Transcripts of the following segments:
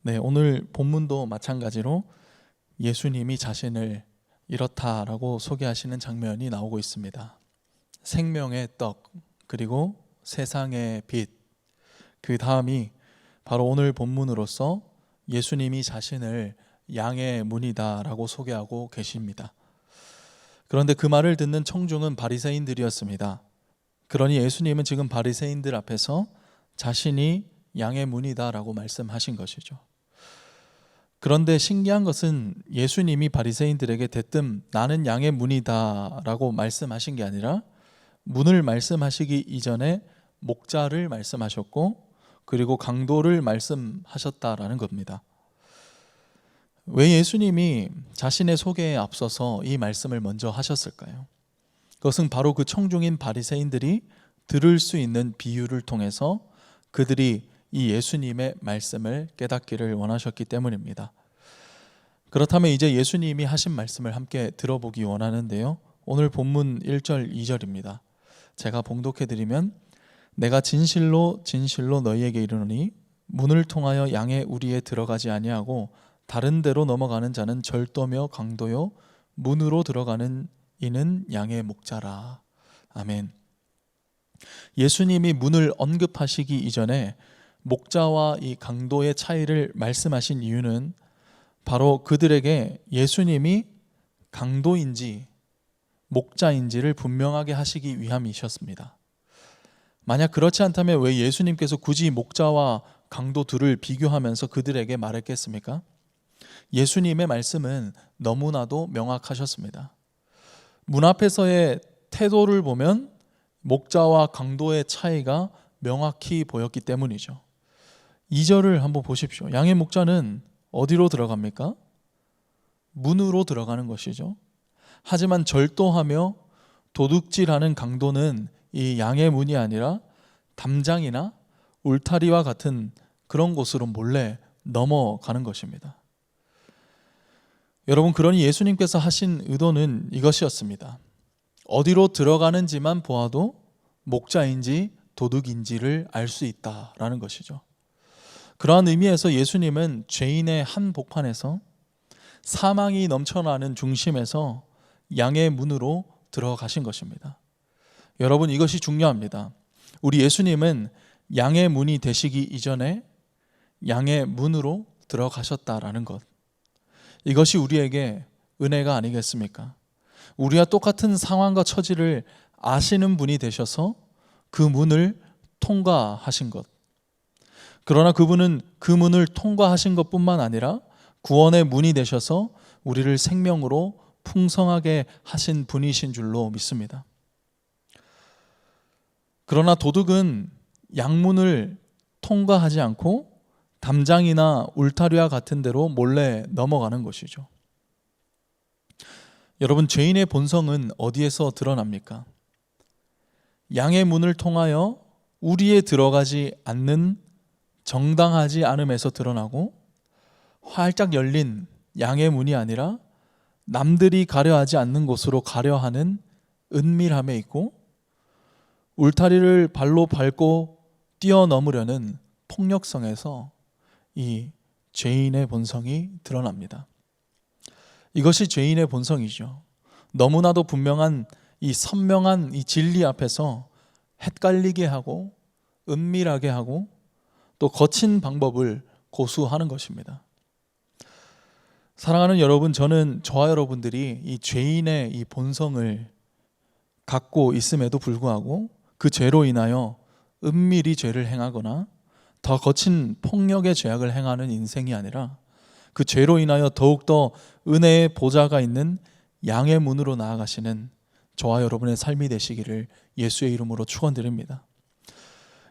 네, 오늘 본문도 마찬가지로 예수님이 자신을 이렇다라고 소개하시는 장면이 나오고 있습니다. 생명의 떡, 그리고 세상의 빛, 그 다음이 바로 오늘 본문으로서 예수님이 자신을 양의 문이다라고 소개하고 계십니다. 그런데 그 말을 듣는 청중은 바리새인들이었습니다. 그러니 예수님은 지금 바리새인들 앞에서 자신이 양의 문이다라고 말씀하신 것이죠. 그런데 신기한 것은 예수님이 바리새인들에게 대뜸 나는 양의 문이다라고 말씀하신 게 아니라 문을 말씀하시기 이전에 목자를 말씀하셨고 그리고 강도를 말씀하셨다라는 겁니다. 왜 예수님이 자신의 소개에 앞서서 이 말씀을 먼저 하셨을까요? 그것은 바로 그 청중인 바리새인들이 들을 수 있는 비유를 통해서 그들이 이 예수님의 말씀을 깨닫기를 원하셨기 때문입니다. 그렇다면 이제 예수님이 하신 말씀을 함께 들어보기 원하는데요. 오늘 본문 1절 2절입니다. 제가 봉독해드리면 내가 진실로 진실로 너희에게 이르노니 문을 통하여 양의 우리에 들어가지 아니하고 다른 데로 넘어가는 자는 절도며 강도요 문으로 들어가는 이는 양의 목자라. 아멘. 예수님이 문을 언급하시기 이전에 목자와 이 강도의 차이를 말씀하신 이유는 바로 그들에게 예수님이 강도인지 목자인지를 분명하게 하시기 위함이셨습니다. 만약 그렇지 않다면 왜 예수님께서 굳이 목자와 강도 둘을 비교하면서 그들에게 말했겠습니까? 예수님의 말씀은 너무나도 명확하셨습니다. 문 앞에서의 태도를 보면 목자와 강도의 차이가 명확히 보였기 때문이죠. 2절을 한번 보십시오. 양의 목자는 어디로 들어갑니까? 문으로 들어가는 것이죠. 하지만 절도하며 도둑질하는 강도는 이 양의 문이 아니라 담장이나 울타리와 같은 그런 곳으로 몰래 넘어가는 것입니다. 여러분, 그러니 예수님께서 하신 의도는 이것이었습니다. 어디로 들어가는지만 보아도 목자인지 도둑인지를 알 수 있다라는 것이죠. 그러한 의미에서 예수님은 죄인의 한복판에서 사망이 넘쳐나는 중심에서 양의 문으로 들어가신 것입니다. 여러분, 이것이 중요합니다. 우리 예수님은 양의 문이 되시기 이전에 양의 문으로 들어가셨다라는 것, 이것이 우리에게 은혜가 아니겠습니까? 우리와 똑같은 상황과 처지를 아시는 분이 되셔서 그 문을 통과하신 것, 그러나 그분은 그 문을 통과하신 것뿐만 아니라 구원의 문이 되셔서 우리를 생명으로 풍성하게 하신 분이신 줄로 믿습니다. 그러나 도둑은 양문을 통과하지 않고 담장이나 울타리와 같은 데로 몰래 넘어가는 것이죠. 여러분, 죄인의 본성은 어디에서 드러납니까? 양의 문을 통하여 우리에 들어가지 않는 정당하지 않음에서 드러나고, 활짝 열린 양의 문이 아니라 남들이 가려하지 않는 곳으로 가려하는 은밀함에 있고, 울타리를 발로 밟고 뛰어넘으려는 폭력성에서 이 죄인의 본성이 드러납니다. 이것이 죄인의 본성이죠. 너무나도 분명한 이 선명한 이 진리 앞에서 헷갈리게 하고 은밀하게 하고 또 거친 방법을 고수하는 것입니다. 사랑하는 여러분, 저는 저와 여러분들이 이 죄인의 이 본성을 갖고 있음에도 불구하고 그 죄로 인하여 은밀히 죄를 행하거나 더 거친 폭력의 죄악을 행하는 인생이 아니라 그 죄로 인하여 더욱더 은혜의 보좌가 있는 양의 문으로 나아가시는 저와 여러분의 삶이 되시기를 예수의 이름으로 축원드립니다.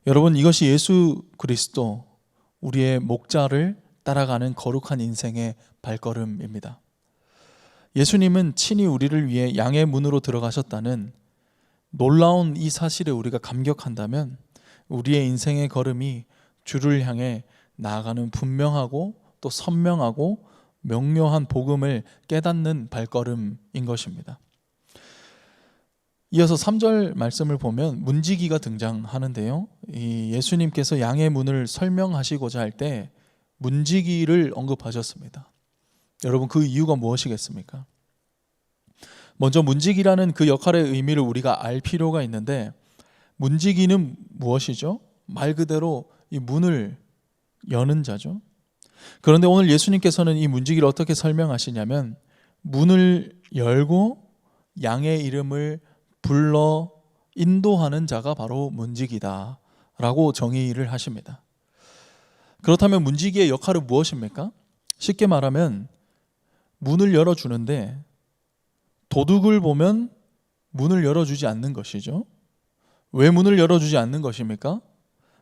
여러분, 이것이 예수 그리스도 우리의 목자를 따라가는 거룩한 인생의 발걸음입니다. 예수님은 친히 우리를 위해 양의 문으로 들어가셨다는 놀라운 이 사실에 우리가 감격한다면 우리의 인생의 걸음이 주를 향해 나아가는 분명하고 또 선명하고 명료한 복음을 깨닫는 발걸음인 것입니다. 이어서 3절 말씀을 보면 문지기가 등장하는데요. 이 예수님께서 양의 문을 설명하시고자 할 때 문지기를 언급하셨습니다. 여러분, 그 이유가 무엇이겠습니까? 먼저 문지기라는 그 역할의 의미를 우리가 알 필요가 있는데, 문지기는 무엇이죠? 말 그대로 이 문을 여는 자죠. 그런데 오늘 예수님께서는 이 문지기를 어떻게 설명하시냐면, 문을 열고 양의 이름을 불러 인도하는 자가 바로 문지기다 라고 정의를 하십니다. 그렇다면 문지기의 역할은 무엇입니까? 쉽게 말하면 문을 열어주는데, 도둑을 보면 문을 열어주지 않는 것이죠. 왜 문을 열어주지 않는 것입니까?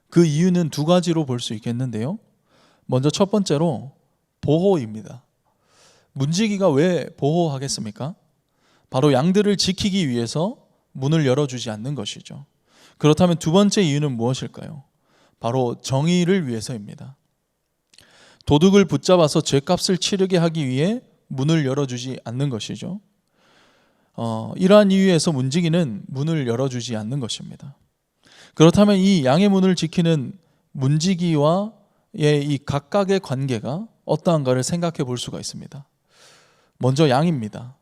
그 이유는 두 가지로 볼 수 있겠는데요. 먼저 첫 번째로 보호입니다. 문지기가 왜 보호하겠습니까? 바로 양들을 지키기 위해서 문을 열어주지 않는 것이죠. 그렇다면 두 번째 이유는 무엇일까요? 바로 정의를 위해서입니다. 도둑을 붙잡아서 죄값을 치르게 하기 위해 문을 열어주지 않는 것이죠. 이러한 이유에서 문지기는 문을 열어주지 않는 것입니다. 그렇다면 이 양의 문을 지키는 문지기와의 이 각각의 관계가 어떠한가를 생각해 볼 수가 있습니다. 먼저 양입니다.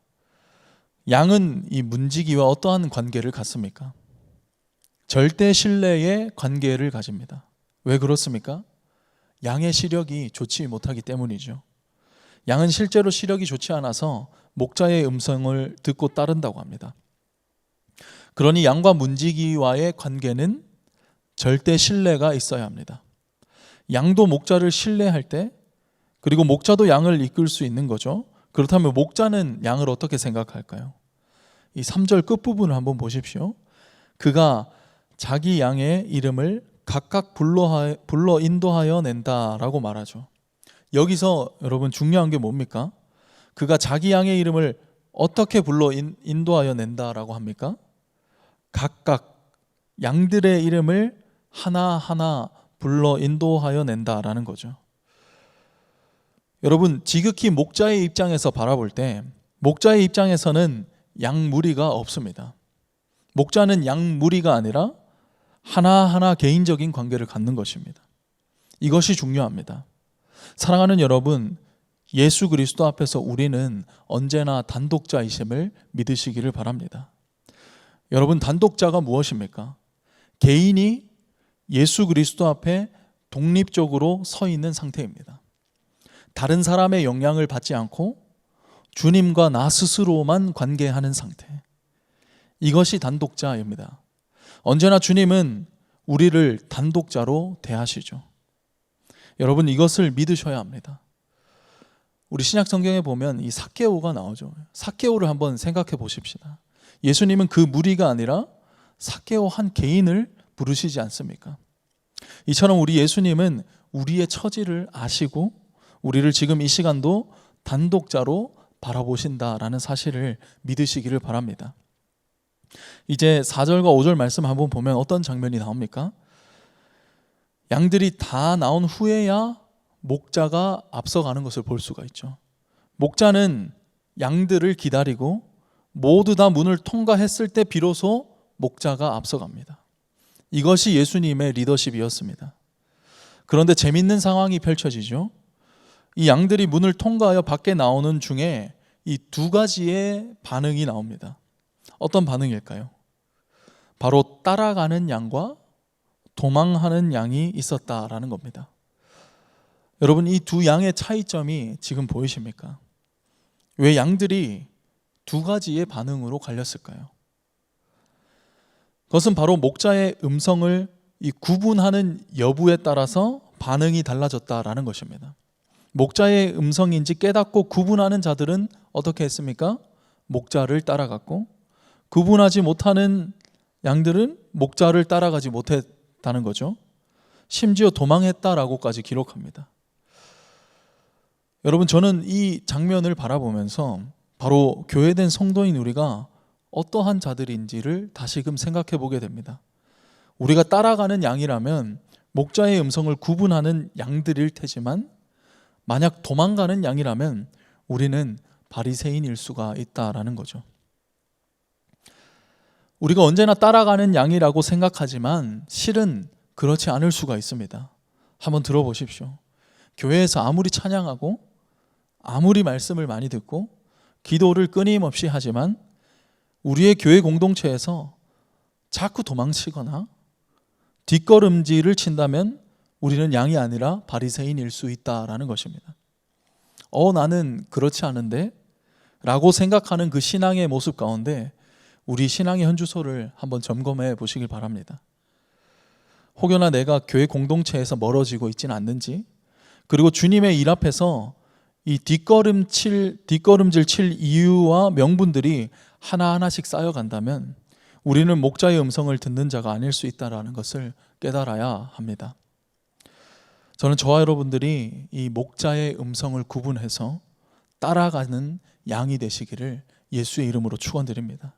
양은 이 문지기와 어떠한 관계를 갖습니까? 절대 신뢰의 관계를 가집니다. 왜 그렇습니까? 양의 시력이 좋지 못하기 때문이죠. 양은 실제로 시력이 좋지 않아서 목자의 음성을 듣고 따른다고 합니다. 그러니 양과 문지기와의 관계는 절대 신뢰가 있어야 합니다. 양도 목자를 신뢰할 때, 그리고 목자도 양을 이끌 수 있는 거죠. 그렇다면 목자는 양을 어떻게 생각할까요? 이 3절 끝부분을 한번 보십시오. 그가 자기 양의 이름을 각각 불러 인도하여 낸다라고 말하죠. 여기서 여러분 중요한 게 뭡니까? 그가 자기 양의 이름을 어떻게 불러 인도하여 낸다라고 합니까? 각각 양들의 이름을 하나하나 불러 인도하여 낸다라는 거죠. 여러분, 지극히 목자의 입장에서 바라볼 때, 목자의 입장에서는 양 무리가 없습니다. 목자는 양 무리가 아니라 하나하나 개인적인 관계를 갖는 것입니다. 이것이 중요합니다. 사랑하는 여러분, 예수 그리스도 앞에서 우리는 언제나 단독자이심을 믿으시기를 바랍니다. 여러분, 단독자가 무엇입니까? 개인이 예수 그리스도 앞에 독립적으로 서 있는 상태입니다. 다른 사람의 영향을 받지 않고 주님과 나 스스로만 관계하는 상태. 이것이 단독자입니다. 언제나 주님은 우리를 단독자로 대하시죠. 여러분, 이것을 믿으셔야 합니다. 우리 신약 성경에 보면 이 삭개오가 나오죠. 삭개오를 한번 생각해 보십시다. 예수님은 그 무리가 아니라 삭개오 한 개인을 부르시지 않습니까? 이처럼 우리 예수님은 우리의 처지를 아시고 우리를 지금 이 시간도 단독자로 바라보신다라는 사실을 믿으시기를 바랍니다. 이제 4절과 5절 말씀 한번 보면 어떤 장면이 나옵니까? 양들이 다 나온 후에야 목자가 앞서가는 것을 볼 수가 있죠. 목자는 양들을 기다리고 모두 다 문을 통과했을 때 비로소 목자가 앞서갑니다. 이것이 예수님의 리더십이었습니다. 그런데 재밌는 상황이 펼쳐지죠. 이 양들이 문을 통과하여 밖에 나오는 중에 이 두 가지의 반응이 나옵니다. 어떤 반응일까요? 바로 따라가는 양과 도망하는 양이 있었다라는 겁니다. 여러분, 이 두 양의 차이점이 지금 보이십니까? 왜 양들이 두 가지의 반응으로 갈렸을까요? 그것은 바로 목자의 음성을 이 구분하는 여부에 따라서 반응이 달라졌다라는 것입니다. 목자의 음성인지 깨닫고 구분하는 자들은 어떻게 했습니까? 목자를 따라갔고, 구분하지 못하는 양들은 목자를 따라가지 못했다는 거죠. 심지어 도망했다라고까지 기록합니다. 여러분, 저는 이 장면을 바라보면서 바로 교회된 성도인 우리가 어떠한 자들인지를 다시금 생각해 보게 됩니다. 우리가 따라가는 양이라면 목자의 음성을 구분하는 양들일 테지만, 만약 도망가는 양이라면 우리는 바리새인일 수가 있다라는 거죠. 우리가 언제나 따라가는 양이라고 생각하지만 실은 그렇지 않을 수가 있습니다. 한번 들어보십시오. 교회에서 아무리 찬양하고 아무리 말씀을 많이 듣고 기도를 끊임없이 하지만 우리의 교회 공동체에서 자꾸 도망치거나 뒷걸음질을 친다면 우리는 양이 아니라 바리새인일 수 있다라는 것입니다. 나는 그렇지 않은데 라고 생각하는 그 신앙의 모습 가운데 우리 신앙의 현주소를 한번 점검해 보시길 바랍니다. 혹여나 내가 교회 공동체에서 멀어지고 있지는 않는지, 그리고 주님의 일 앞에서 이 뒷걸음질 칠 이유와 명분들이 하나하나씩 쌓여간다면 우리는 목자의 음성을 듣는 자가 아닐 수 있다는 것을 깨달아야 합니다. 저는 저와 여러분들이 이 목자의 음성을 구분해서 따라가는 양이 되시기를 예수의 이름으로 축원드립니다.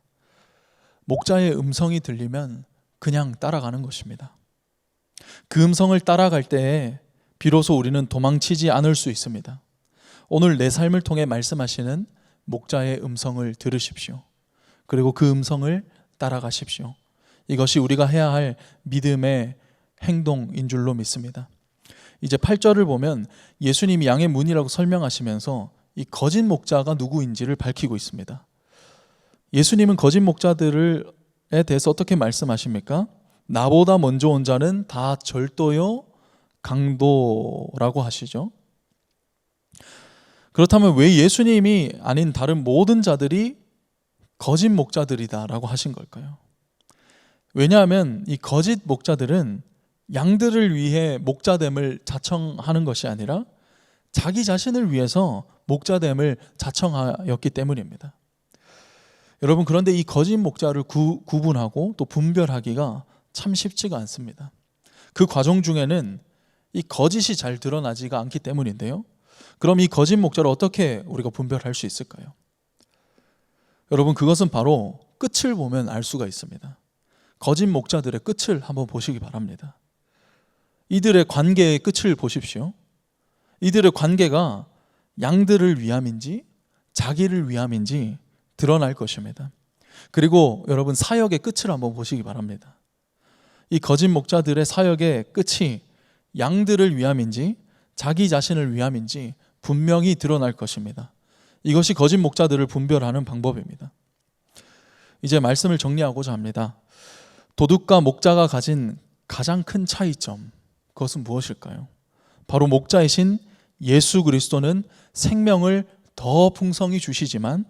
목자의 음성이 들리면 그냥 따라가는 것입니다. 그 음성을 따라갈 때에 비로소 우리는 도망치지 않을 수 있습니다. 오늘 내 삶을 통해 말씀하시는 목자의 음성을 들으십시오. 그리고 그 음성을 따라가십시오. 이것이 우리가 해야 할 믿음의 행동인 줄로 믿습니다. 이제 8절을 보면 예수님이 양의 문이라고 설명하시면서 이 거짓 목자가 누구인지를 밝히고 있습니다. 예수님은 거짓 목자들에 대해서 어떻게 말씀하십니까? 나보다 먼저 온 자는 다 절도요 강도라고 하시죠. 그렇다면 왜 예수님이 아닌 다른 모든 자들이 거짓 목자들이다라고 하신 걸까요? 왜냐하면 이 거짓 목자들은 양들을 위해 목자됨을 자청하는 것이 아니라 자기 자신을 위해서 목자됨을 자청하였기 때문입니다. 여러분, 그런데 이 거짓 목자를 구분하고 또 분별하기가 참 쉽지가 않습니다. 그 과정 중에는 이 거짓이 잘 드러나지가 않기 때문인데요. 그럼 이 거짓 목자를 어떻게 우리가 분별할 수 있을까요? 여러분, 그것은 바로 끝을 보면 알 수가 있습니다. 거짓 목자들의 끝을 한번 보시기 바랍니다. 이들의 관계의 끝을 보십시오. 이들의 관계가 양들을 위함인지 자기를 위함인지 드러날 것입니다. 그리고 여러분, 사역의 끝을 한번 보시기 바랍니다. 이 거짓 목자들의 사역의 끝이 양들을 위함인지 자기 자신을 위함인지 분명히 드러날 것입니다. 이것이 거짓 목자들을 분별하는 방법입니다. 이제 말씀을 정리하고자 합니다. 도둑과 목자가 가진 가장 큰 차이점, 그것은 무엇일까요? 바로 목자이신 예수 그리스도는 생명을 더 풍성히 주시지만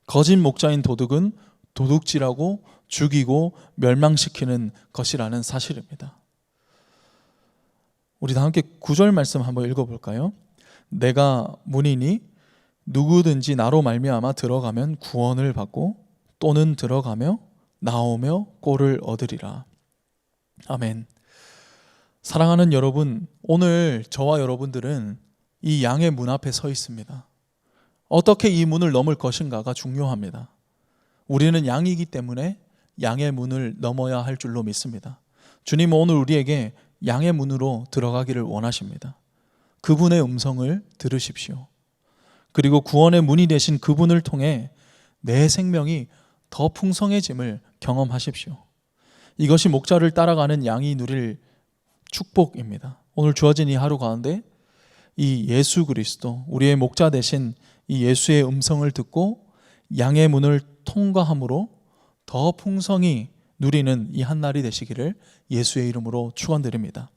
거짓 목자인 도둑은 도둑질하고 죽이고 멸망시키는 것이라는 사실입니다. 우리 다 함께 9절 말씀 한번 읽어볼까요? 내가 문이니 누구든지 나로 말미암아 들어가면 구원을 받고 또는 들어가며 나오며 꼴을 얻으리라. 아멘. 사랑하는 여러분, 오늘 저와 여러분들은 이 양의 문 앞에 서 있습니다. 어떻게 이 문을 넘을 것인가가 중요합니다. 우리는 양이기 때문에 양의 문을 넘어야 할 줄로 믿습니다. 주님은 오늘 우리에게 양의 문으로 들어가기를 원하십니다. 그분의 음성을 들으십시오. 그리고 구원의 문이 되신 그분을 통해 내 생명이 더 풍성해짐을 경험하십시오. 이것이 목자를 따라가는 양이 누릴 축복입니다. 오늘 주어진 이 하루 가운데 이 예수 그리스도, 우리의 목자 되신 이 예수의 음성을 듣고 양의 문을 통과함으로 더 풍성히 누리는 이 한날이 되시기를 예수의 이름으로 축원드립니다.